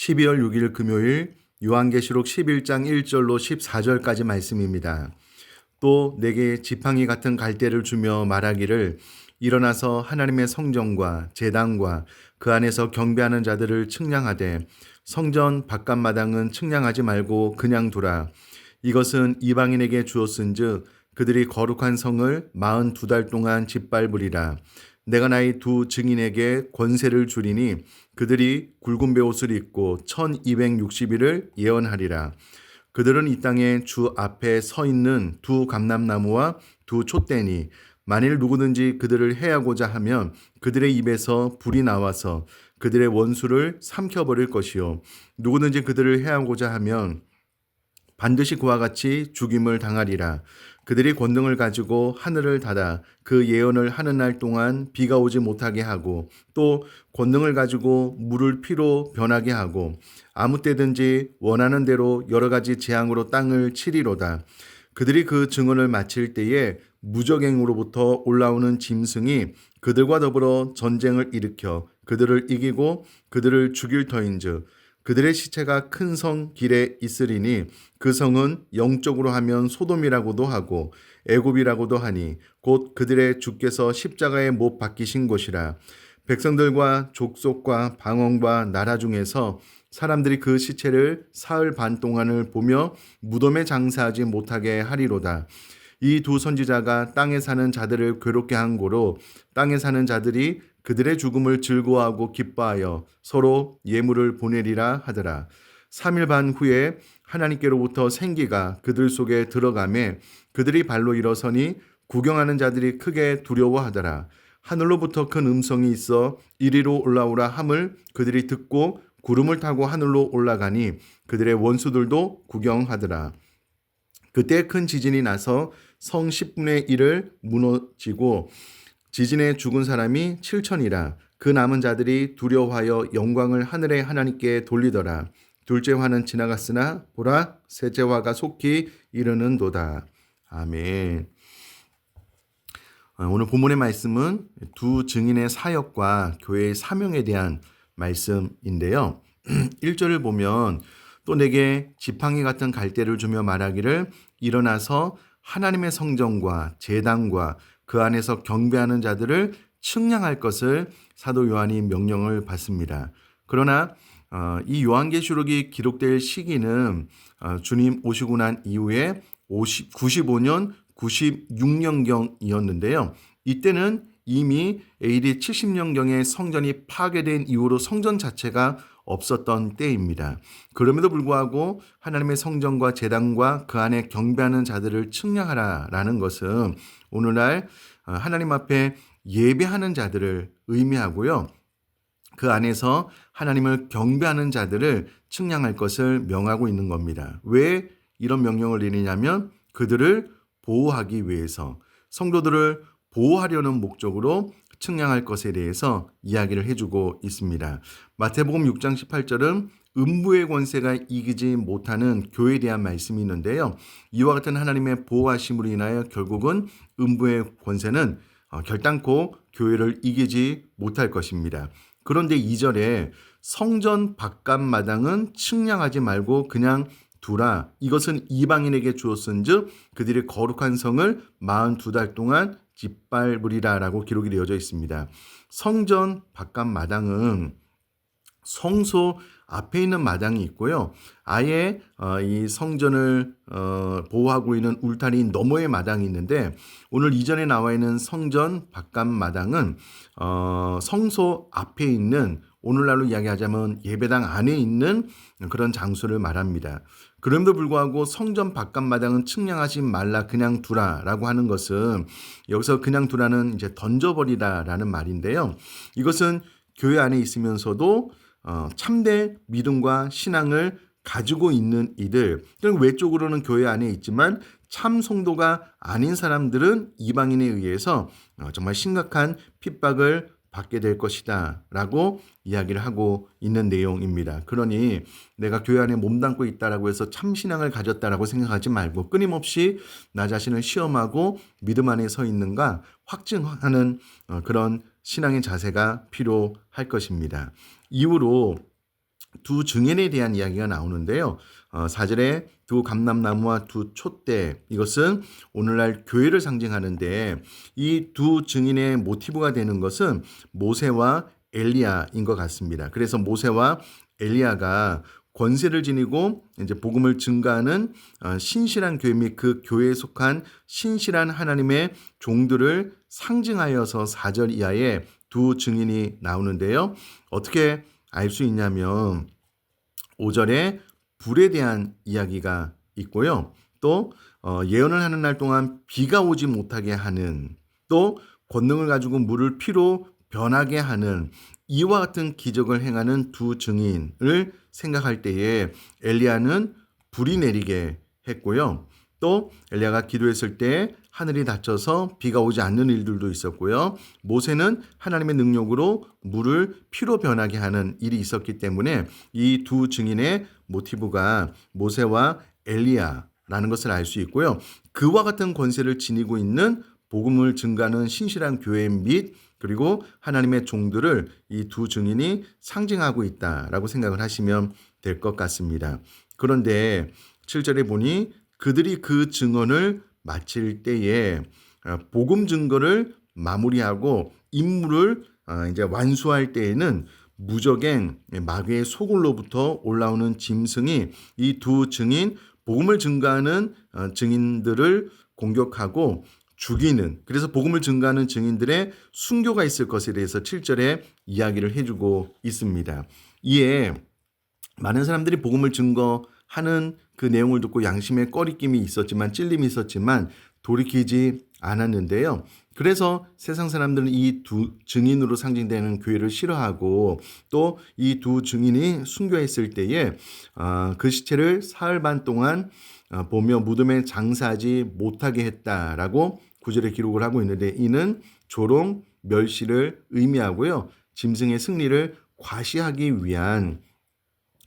12월 6일 금요일 요한계시록 11장 1절로 14절까지 말씀입니다. 또 내게 지팡이 같은 갈대를 주며 말하기를 일어나서 하나님의 성전과 제단과 그 안에서 경배하는 자들을 측량하되 성전 바깥마당은 측량하지 말고 그냥 두라. 이것은 이방인에게 주었은즉 그들이 거룩한 성을 42달 동안 짓밟으리라. 내가 나의 두 증인에게 권세를 주리니 그들이 굵은 베옷을 입고 1260일을 예언하리라. 그들은 이 땅에 주 앞에 서 있는 두 감람나무와 두 촛대니 만일 누구든지 그들을 해하고자 하면 그들의 입에서 불이 나와서 그들의 원수를 삼켜버릴 것이요 누구든지 그들을 해하고자 하면 반드시 그와 같이 죽임을 당하리라. 그들이 권능을 가지고 하늘을 닫아 그 예언을 하는 날 동안 비가 오지 못하게 하고 또 권능을 가지고 물을 피로 변하게 하고 아무 때든지 원하는 대로 여러 가지 재앙으로 땅을 치리로다. 그들이 그 증언을 마칠 때에 무적행으로부터 올라오는 짐승이 그들과 더불어 전쟁을 일으켜 그들을 이기고 그들을 죽일 터인즉 그들의 시체가 큰 성 길에 있으리니 그 성은 영적으로 하면 소돔이라고도 하고 애굽이라고도 하니 곧 그들의 주께서 십자가에 못 박히신 곳이라. 백성들과 족속과 방언과 나라 중에서 사람들이 그 시체를 사흘 반 동안을 보며 무덤에 장사하지 못하게 하리로다. 이 두 선지자가 땅에 사는 자들을 괴롭게 한 고로 땅에 사는 자들이 그들의 죽음을 즐거워하고 기뻐하여 서로 예물을 보내리라 하더라. 3일 반 후에 하나님께로부터 생기가 그들 속에 들어가매 그들이 발로 일어서니 구경하는 자들이 크게 두려워하더라. 하늘로부터 큰 음성이 있어 이리로 올라오라 함을 그들이 듣고 구름을 타고 하늘로 올라가니 그들의 원수들도 구경하더라. 그때 큰 지진이 나서 성 10분의 1을 무너지고 지진에 죽은 사람이 7천이라. 그 남은 자들이 두려워하여 영광을 하늘의 하나님께 돌리더라. 둘째 화는 지나갔으나 보라 셋째 화가 속히 이르는도다. 아멘. 오늘 본문의 말씀은 두 증인의 사역과 교회의 사명에 대한 말씀인데요. 1절을 보면 또 내게 지팡이 같은 갈대를 주며 말하기를 일어나서 하나님의 성전과 제단과 그 안에서 경배하는 자들을 측량할 것을 사도 요한이 명령을 받습니다. 그러나 이 요한계시록이 기록될 시기는 주님 오시고 난 이후에 95년, 96년경이었는데요. 이때는 이미 AD 70년경에 성전이 파괴된 이후로 성전 자체가 없었던 때입니다. 그럼에도 불구하고 하나님의 성전과 제단과 그 안에 경배하는 자들을 측량하라라는 것은 오늘날 하나님 앞에 예배하는 자들을 의미하고요. 그 안에서 하나님을 경배하는 자들을 측량할 것을 명하고 있는 겁니다. 왜 이런 명령을 내리냐면 그들을 보호하기 위해서 성도들을 보호하려는 목적으로 측량할 것에 대해서 이야기를 해주고 있습니다. 마태복음 6장 18절은 음부의 권세가 이기지 못하는 교회에 대한 말씀이 있는데요. 이와 같은 하나님의 보호하심으로 인하여 결국은 음부의 권세는 결단코 교회를 이기지 못할 것입니다. 그런데 2절에 성전 바깥마당은 측량하지 말고 그냥 두라. 이것은 이방인에게 주었은즉 그들이 거룩한 성을 42달 동안 짓밟으리라 라고 기록이 되어져 있습니다. 성전 바깥마당은 성소 앞에 있는 마당이 있고요. 아예 이 성전을 보호하고 있는 울타리 너머의 마당이 있는데 오늘 이전에 나와 있는 성전 바깥마당은 성소 앞에 있는 오늘날로 이야기하자면 예배당 안에 있는 그런 장소를 말합니다. 그럼에도 불구하고 성전 바깥마당은 측량하지 말라 그냥 두라라고 하는 것은 여기서 그냥 두라는 이제 던져버리라라는 말인데요. 이것은 교회 안에 있으면서도 참된 믿음과 신앙을 가지고 있는 이들, 외적으로는 교회 안에 있지만 참 성도가 아닌 사람들은 이방인에 의해서 정말 심각한 핍박을 받게 될 것이다 라고 이야기를 하고 있는 내용입니다. 그러니 내가 교회 안에 몸담고 있다라고 해서 참신앙을 가졌다라고 생각하지 말고 끊임없이 나 자신을 시험하고 믿음 안에 서 있는가 확증하는 그런 신앙의 자세가 필요할 것입니다. 이후로 두 증인에 대한 이야기가 나오는데요. 4절에 두 감람나무와 두 촛대, 이것은 오늘날 교회를 상징하는데 이 두 증인의 모티브가 되는 것은 모세와 엘리야인 것 같습니다. 그래서 모세와 엘리야가 권세를 지니고 이제 복음을 증가하는 신실한 교회 및 그 교회에 속한 신실한 하나님의 종들을 상징하여서 4절 이하에 두 증인이 나오는데요. 어떻게 알 수 있냐면 5절에 불에 대한 이야기가 있고요. 또 예언을 하는 날 동안 비가 오지 못하게 하는, 또 권능을 가지고 물을 피로 변하게 하는 이와 같은 기적을 행하는 두 증인을 생각할 때에 엘리야는 불이 내리게 했고요. 또 엘리야가 기도했을 때 하늘이 닫혀서 비가 오지 않는 일들도 있었고요. 모세는 하나님의 능력으로 물을 피로 변하게 하는 일이 있었기 때문에 이 두 증인의 모티브가 모세와 엘리야라는 것을 알 수 있고요. 그와 같은 권세를 지니고 있는 복음을 증가하는 신실한 교회 및 그리고 하나님의 종들을 이 두 증인이 상징하고 있다라고 생각을 하시면 될 것 같습니다. 그런데 7절에 보니 그들이 그 증언을 마칠 때에 복음 증거를 마무리하고 임무를 이제 완수할 때에는 무적행 마귀의 소굴로부터 올라오는 짐승이 이 두 증인, 복음을 증거하는 증인들을 공격하고 죽이는, 그래서 복음을 증거하는 증인들의 순교가 있을 것에 대해서 7절에 이야기를 해주고 있습니다. 이에 많은 사람들이 복음을 증거하는 그 내용을 듣고 양심에 꺼리낌이 있었지만, 찔림이 있었지만 돌이키지 않았는데요. 그래서 세상 사람들은 이 두 증인으로 상징되는 교회를 싫어하고, 또 이 두 증인이 순교했을 때에 그 시체를 사흘 반 동안 보며 무덤에 장사하지 못하게 했다라고 9절에 기록을 하고 있는데, 이는 조롱, 멸시를 의미하고요. 짐승의 승리를 과시하기 위한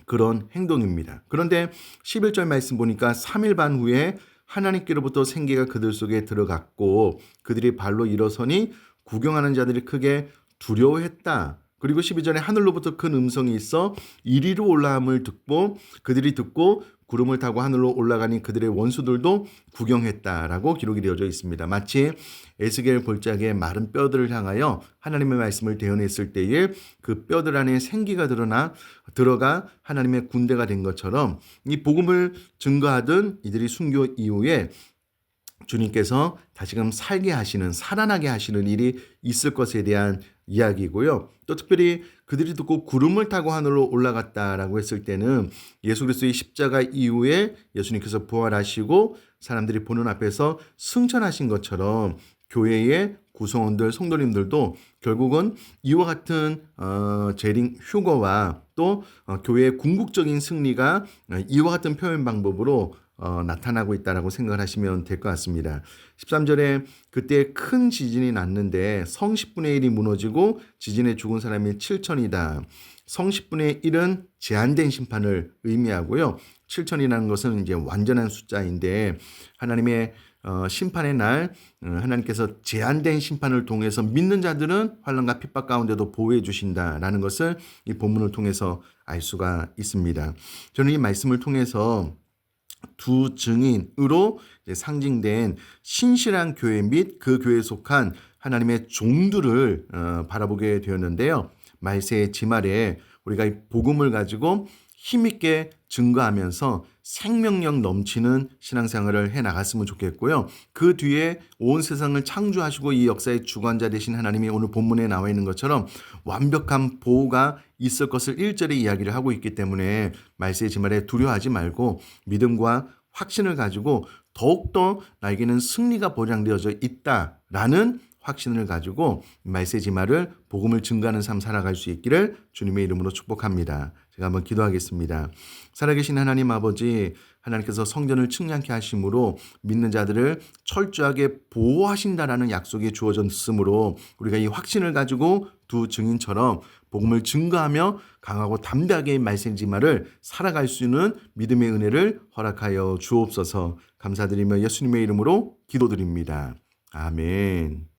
그런 행동입니다. 그런데 11절 말씀 보니까 3일 반 후에 하나님께로부터 생기가 그들 속에 들어갔고 그들이 발로 일어서니 구경하는 자들이 크게 두려워했다. 그리고 12절에 하늘로부터 큰 음성이 있어 이리로 올라함을 듣고 그들이 듣고 구름을 타고 하늘로 올라가니 그들의 원수들도 구경했다라고 기록이 되어져 있습니다. 마치 에스겔 볼작의 마른 뼈들을 향하여 하나님의 말씀을 대언했을 때에 그 뼈들 안에 생기가 들어가 하나님의 군대가 된 것처럼 이 복음을 증거하던 이들이 순교 이후에 주님께서 다시금 살게 하시는, 살아나게 하시는 일이 있을 것에 대한 이야기고요. 또 특별히 그들이 듣고 구름을 타고 하늘로 올라갔다라고 했을 때는 예수 그리스도의 십자가 이후에 예수님께서 부활하시고 사람들이 보는 앞에서 승천하신 것처럼 교회의 구성원들, 성도님들도 결국은 이와 같은 재림 휴거와 또 교회의 궁극적인 승리가 이와 같은 표현 방법으로 나타나고 있다라고 생각을 하시면 될 것 같습니다. 13절에 그때 큰 지진이 났는데 성 10분의 1이 무너지고 지진에 죽은 사람이 7천이다. 성 10분의 1은 제한된 심판을 의미하고요. 7천이라는 것은 이제 완전한 숫자인데 하나님의 심판의 날 하나님께서 제한된 심판을 통해서 믿는 자들은 환난과 핍박 가운데도 보호해 주신다라는 것을 이 본문을 통해서 알 수가 있습니다. 저는 이 말씀을 통해서 두 증인으로 상징된 신실한 교회 및 그 교회에 속한 하나님의 종들을 바라보게 되었는데요. 말세의 지말에 우리가 이 복음을 가지고 힘있게 증거하면서 생명력 넘치는 신앙생활을 해나갔으면 좋겠고요. 그 뒤에 온 세상을 창조하시고 이 역사의 주관자 되신 하나님이 오늘 본문에 나와 있는 것처럼 완벽한 보호가 있을 것을 1절에 이야기를 하고 있기 때문에 말세의 지말에 두려워하지 말고 믿음과 확신을 가지고 더욱더 나에게는 승리가 보장되어져 있다라는 확신을 가지고 말세의 지말을 복음을 증거하는 삶 살아갈 수 있기를 주님의 이름으로 축복합니다. 제가 한번 기도하겠습니다. 살아계신 하나님 아버지, 하나님께서 성전을 측량케 하심으로 믿는 자들을 철저하게 보호하신다라는 약속이 주어졌으므로 우리가 이 확신을 가지고 두 증인처럼 복음을 증거하며 강하고 담대하게 말세의 지말을 살아갈 수 있는 믿음의 은혜를 허락하여 주옵소서. 감사드리며 예수님의 이름으로 기도드립니다. 아멘.